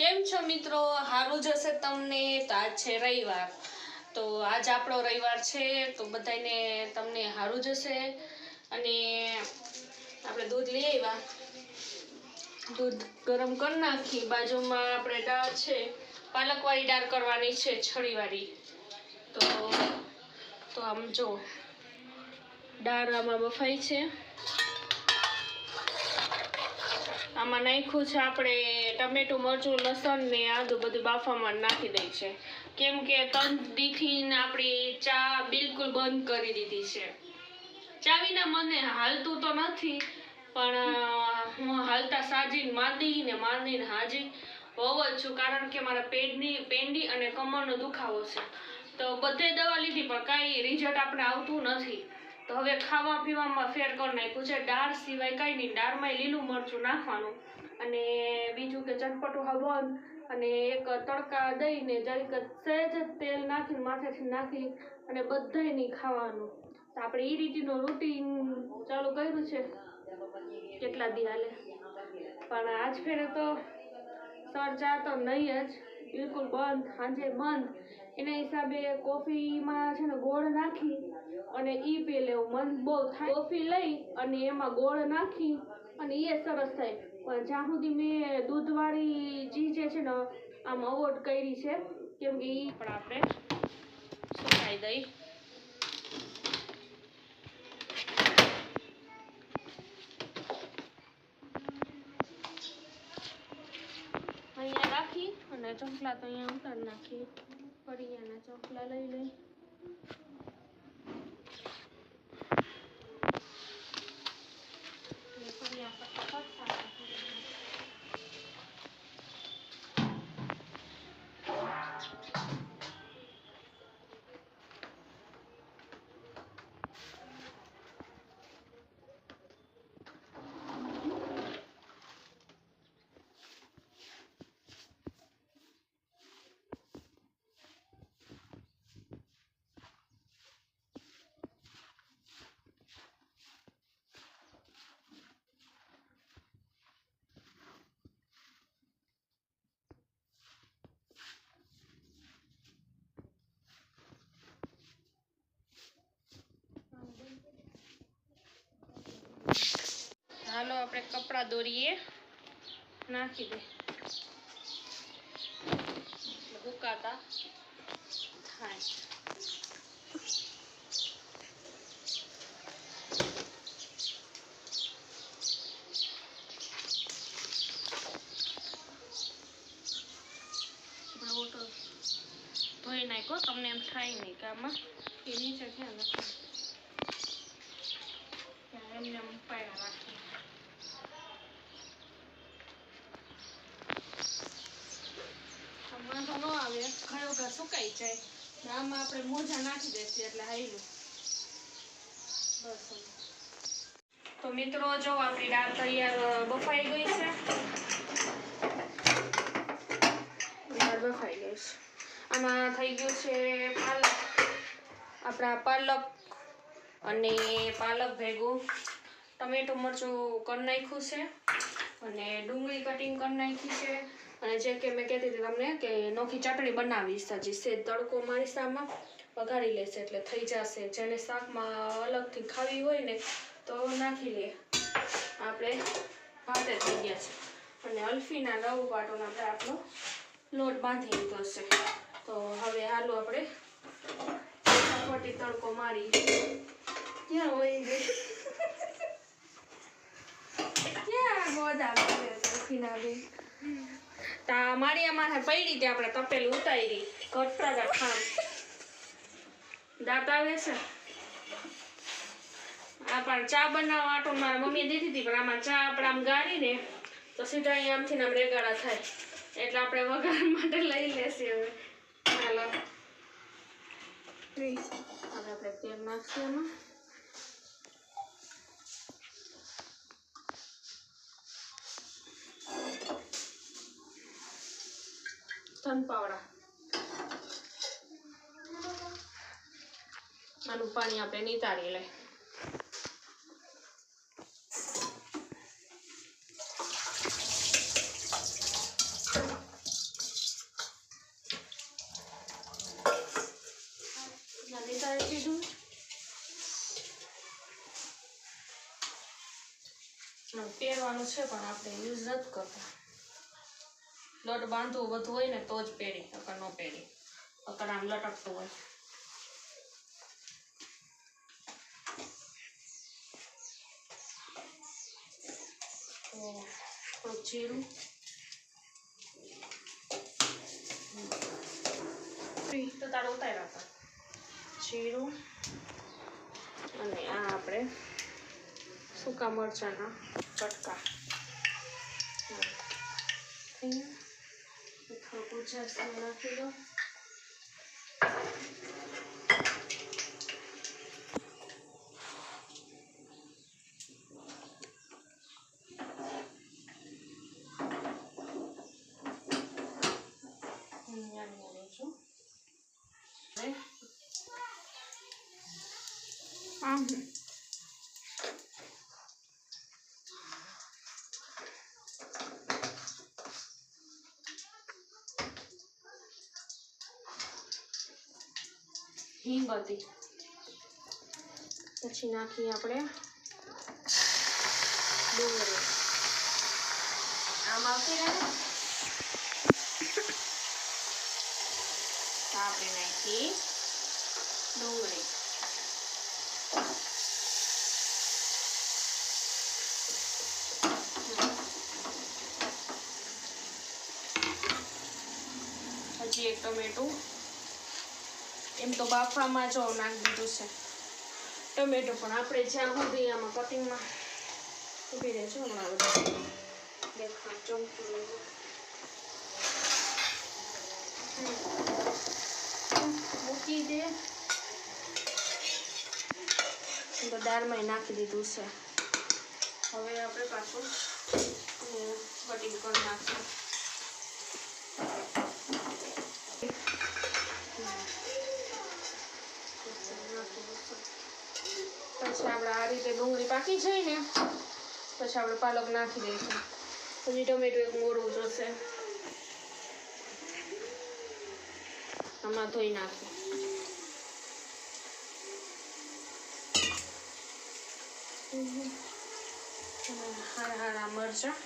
કેમ છો મિત્રો? હારું જશે તમને? તો આજ છે રવિવાર, તો આજ આપણો રવિવાર છે તો બધાને તમને હારું જશે. અને આપણે દૂધ લઈ આવ્યા, દૂધ ગરમ કરી નાખી. બાજુમાં આપણે દાળ છે, પાલકવાળી દાળ કરવાની છે, છળીવાળી. તો આમ જો દાળ આમાં બફાઈ છે. આમાં નાખ્યું છે આપણે ટમેટું, મરચું, લસણ ને આદુ બધું બાફામાં નાખી દઈ છે. કેમ કે 3 દીથી આપણી ચા બિલકુલ બંધ કરી દીધી છે. ચા વિના મને હાલતું તો નથી, પણ હું હાલતા સાજીને માંદીને હાજી બહુ જ છું. કારણ કે મારા પેન્ડી અને કમરનો દુખાવો છે. તો બધે દવા લીધી પણ કાંઈ રિઝલ્ટ આપણે આવતું નથી. તો હવે ખાવા પીવામાં ફેર કરી નાખ્યું છે. દાળ સિવાય કંઈ નહીં, દાળમાં લીલું મરચું નાખવાનું અને બીજું કે ચટપટું હવન અને એક તડકા દઈને જરીક સહેજ તેલ નાખીને માથેથી નાખી અને બધાય નહીં ખાવાનું. તો આપણે એ રીતનું રૂટીન ચાલુ કર્યું છે કેટલા દી હાલે. પણ આજ ફેરે તો સર ચા તો નહીં જ, બિલકુલ બંધ, સાંજે બંધ. એના હિસાબે કોફીમાં છે ને ગોળ નાખી અને ઈ પી લેવું. મન બહુ થાય કોફી લઈ અને એમાં ગોળ નાખી અને એ સરસ થાય. પણ જ્યાં સુધી મેં દૂધવાળી ચીજ છે ને આમ અવોઇડ કરી છે, કેમ કે એ પણ આપણે સુકાઈ દઈ. અહીંયા રાખી અને ચોખલા તો અહીંયા ઉતારી નાખી. ફળિયાના ચોખલા લઈ લઈ. હાલો આપણે કપડા દોરીએ, નાખી દે ભૂકાતા થાય. ધોઈ નાખો, તમને એમ થાય નહીં કે આમાં એ નીચે ક્યાં નથી, એમને પાયા રાખી. વાંધો ન આવે, ઘણો ઘર સુકાઈ જાય. આમાં આપણે મોજા નાખી દઈશું એટલે હાઈલું બસ. તો મિત્રો જો આપણી દાળ તૈયાર બફાઈ ગઈ છે. દાળ બફાઈ ગઈ છે. આમાં થઈ ગયું છે પાલક, આપણા પાલક અને પાલક ભેગું ટમેટું મરચું કરી નાખ્યું છે અને ડુંગળી કટિંગ કરી નાખી છે. અને જે કે મેં કહેતી હતી તમને કે નોખી ચટણી બનાવીશ, હજી સે તડકો મારીશ આમાં, વઘારી લેશે એટલે થઈ જશે. જેને શાકમાં અલગથી ખાવી હોય ને તો નાખી લે. આપણે ભાતે થઈ ગયા છે અને અલ્ફીના નવું પાટોને આપણે આપણો લોટ બાંધી લીધો છે. તો હવે હાલો આપણે ફટાફટી તડકો મારી. ક્યાં વહી ગઈ? ક્યાં ગોદા અલ્ફીના બે? તા માળિયામાં પડી તે આપણે તપેલું ઉતારી ઘટતા ખામ દાંત આવે છે. આ પણ ચા બનાવવા આટો મારા મમ્મીએ દીધી હતી, પણ આમાં ચા આપણે આમ ગાળીને તો સીધા અહીંયા આમથી આમ રેગાડા થાય એટલે આપણે વઘાર માટે લઈ લેશે. હવે ચાલો આપણે તેલ નાખીએ એમાં. ધન પાવડા, આનું પાણી આપણે નિતારી લઈ. પહેરવાનું છે પણ આપણે યુઝ નથી કરતા. લોટ બાંધવું બધું હોય ને તો જ પહેરી, નકર ન પહેરી, નકર આમ લટકતું હોય. તો થોડુંક જીરું, તો તારે ઉતાર્યા હતા જીરું, અને આ આપણે સૂકા મરચાંના કટકા. થોડુંક ઉજાસ નાખી દો. હિંગ હતી, પછી નાખીએ આપણે ડુંગળી. આમ આવતી રહે ને આપણે નાખી ડુંગળી. હજી એક ટમેટું. એમ તો બાફામાં જો નાખી દીધું છે ટમેટું, પણ આપણે જ્યાં સુધી આમાં કટિંગમાં ઊભી રહેજો. હમણાં બધું દેખા ચમચું મૂકી દે. તો દાળમાં નાખી દીધું છે. હવે આપણે પાછું કટિંગ કરી નાખીએ. પછી આપણે આ રીતે ડુંગળી પાકી જાય ને પછી આપણે પાલક નાખી દઈશું. પછી ટમેટું એક મોરવું જોશે, આમાં ધોઈ નાખીએ. હારા મરચાં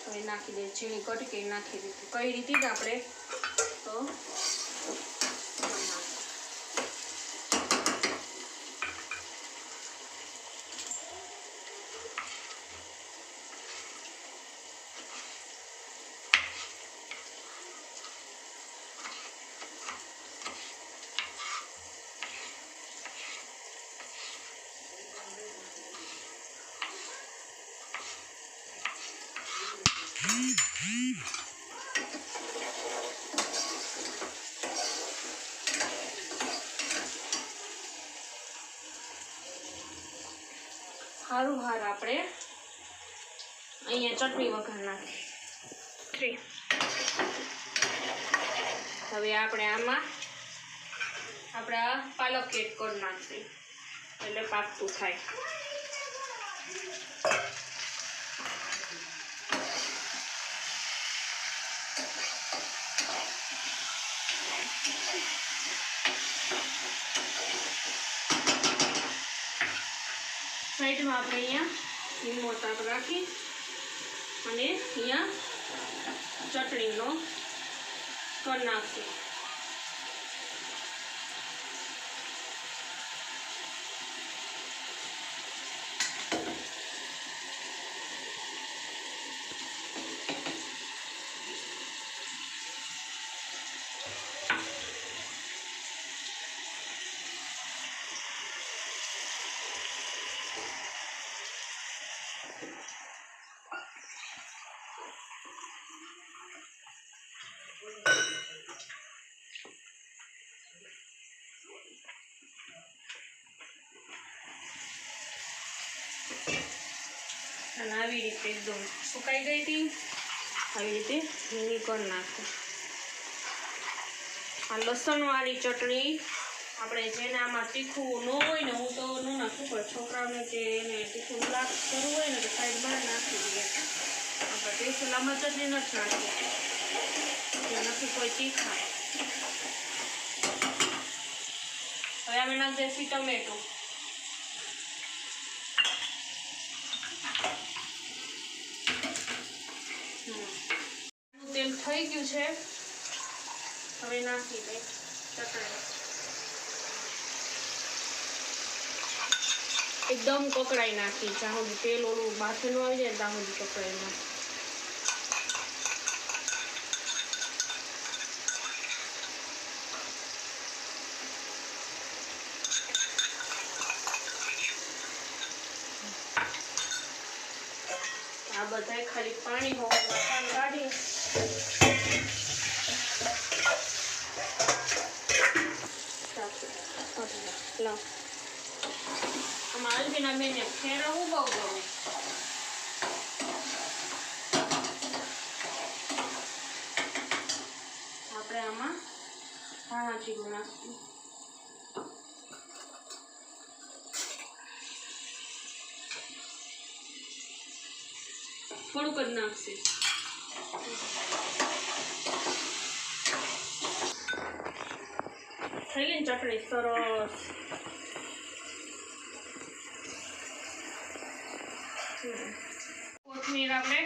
તો એ નાખી દઈએ. ઝીણી કટકી નાખી દીધી. કઈ રીતે જ આપણે તો હારું હાર આપણે અહીંયા ચટણી વઘાર નાખી. હવે આપણે આમાં આપણા પાલક એડ કરી નાખીએ એટલે પાકતું થાય. સાઈડમાં આપણે અહીંયા લીંબુ તાપ રાખી અને અહીંયા ચટણીનો કરી નાખીએ. અને આવી રીતે એકદમ સુકાઈ ગઈ હતી. આવી રીતે ભીની કરી નાખો. આ લસણવાળી ચટણી આપણે જેને આમાં તીખું ન હોય ને, હું તો ન નાખું પણ છોકરાઓને જે એને તીખું લાગ કરવું હોય ને તો સાઈડમાં નાખી દઈએ. આપણે તીખું લાંબા ચટણી નથી નાખી, નથી કોઈ તીખા. હવે અમે નાખી દઈશું ટમેટું. થઈ ગયું છે. હવે નાખી દઈ ચટણી. એકદમ કકડાઈ નાખી, જ્યાં સુધી તેલ ઓલું બાફેલું આવી જાય ત્યાં સુધી કકડાઈ નાખી. આ બધાય ખાલી પાણી હોવાનું કાઢી લાવ. આમાં અલ્બીના બેને ફેરવવું બહુ ગમે. આપણે આમાં ધાણા જીરું નાખીએ. થોડુંક જ નાખશે. થઈ ગઈ ચટણી સરસ. કોથમીર આપણે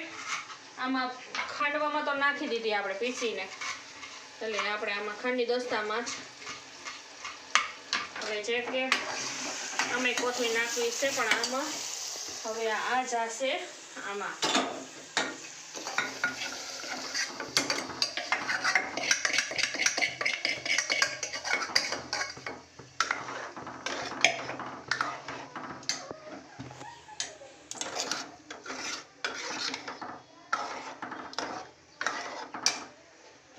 આમાં ખાંડવામાં તો નાખી દીધી આપણે પીસીને, એટલે આપણે આમાં ખાંડની દસ્તામાં જ હવે જે કે અમે કોથમીર નાખવી છે, પણ આમાં હવે આ જશે આમાં.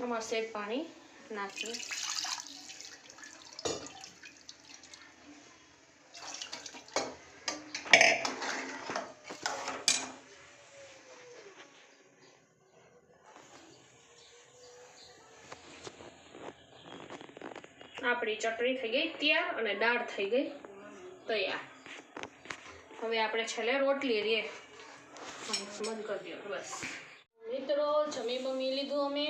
આમાં સેજ પાણી નાખીએ. આપણી ચટણી થઈ ગઈ તૈયાર અને દાળ થઈ ગઈ તૈયાર. હવે આપણે છેલ્લે રોટલી રીએ. બંધ કરી દો બસ. મિત્રો જમી બમી લીધું અમે.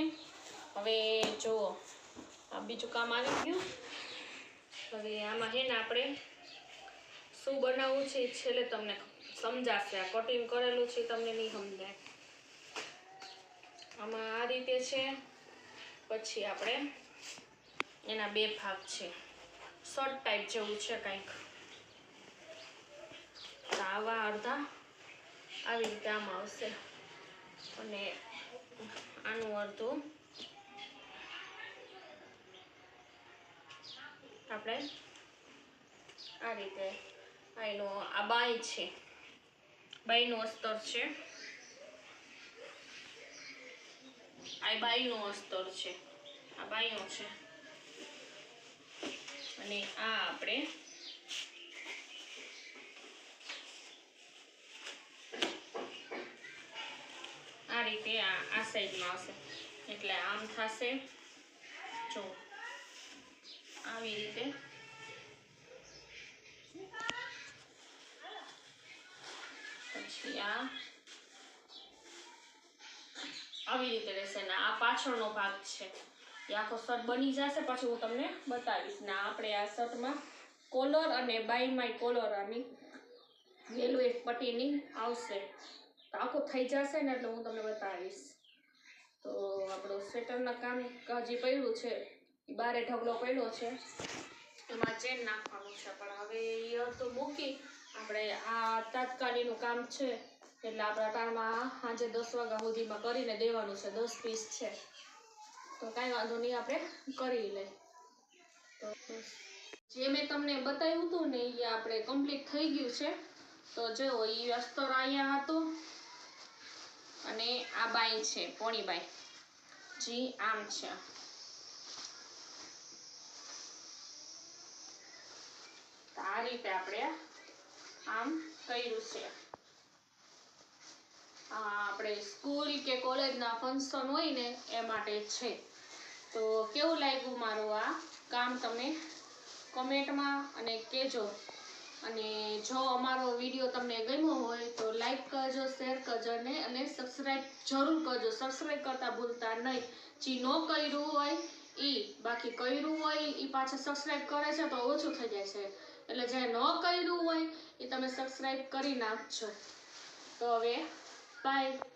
હવે જો આ બીજું કામ આવી ગયું. હવે આમાં હે ને આપણે શું બનાવવું છે છેલ્લે તમને સમજાશે. આ કટિંગ કરેલું છે તમને નહીં સમજાય. આમાં આ રીતે છે, પછી આપણે એના બે ભાગ છે, શર્ટ ટાઈપ જેવું છે કંઈક. આવા અડધા આવી રીતે આમાં આવશે અને આનું અડધું આપણે આ રીતે. આ બાય છે, બાયનું અસ્તર છે. આ બાયનું અસ્તર છે, આ બાયનું છે. અને આ આપણે આ રીતે આ સાઈડમાં આવશે, એટલે આમ થશે. જો આવી રીતે પછી આવી રીતે રહેશે ને આ પાછળનો ભાગ છે. એ આખો શર્ટ બની જશે પછી હું તમને બતાવીશ. ને આપણે આ શર્ટમાં કોલર અને બાયમાં કોલર આની વેલ્વેટ પટ્ટીની આવશે. તો આખું થઈ જશે ને એટલે હું તમને બતાવીશ. તો આપણું સ્વેટરના કામ હજી પડ્યું છે, બારે ઢગલો પડ્યો છે, એમાં ચેન નાખવાનું છે. પણ હવે એ અડધું મૂકી આપણે આ તાત્કાલિકનું કામ છે, એટલે આપણા ટાણમાં સાંજે 10 વાગ્યા સુધીમાં કરીને દેવાનું છે. 10 પીસ છે તો કાંઈ વાંધો નહીં, આપણે કરી લઈએ. તો જે મેં તમને બતાવ્યું હતું ને એ આપણે કમ્પ્લીટ થઈ ગયું છે. તો જો એ અસ્તર અહીંયા હતું અને આ બાય છે, પોણી બાય જી આમ છે. આ રીતે આપણે આમ કર્યું છે. આપણે સ્કૂલ કે કોલેજના ફંક્શન હોય ને એ માટે છે. તો કેવું લાગ્યું મારું આ કામ તમે કમેન્ટમાં અને કહેજો. અને જો અમારો વિડીયો તમને ગમ્યો હોય તો લાઈક કરજો, શેર કરજો અને સબસ્ક્રાઈબ જરૂર કરજો. સબસ્ક્રાઈબ કરતા ભૂલતા નહીં. જે ન કર્યું હોય બાકી કર્યું હોય એ પાછા સબસ્ક્રાઈબ કરે છે તો ઓછું થઈ જાય છે. એટલે જે ન કર્યું હોય એ તમે સબસ્ક્રાઈબ કરી નાખજો. તો હવે બાય.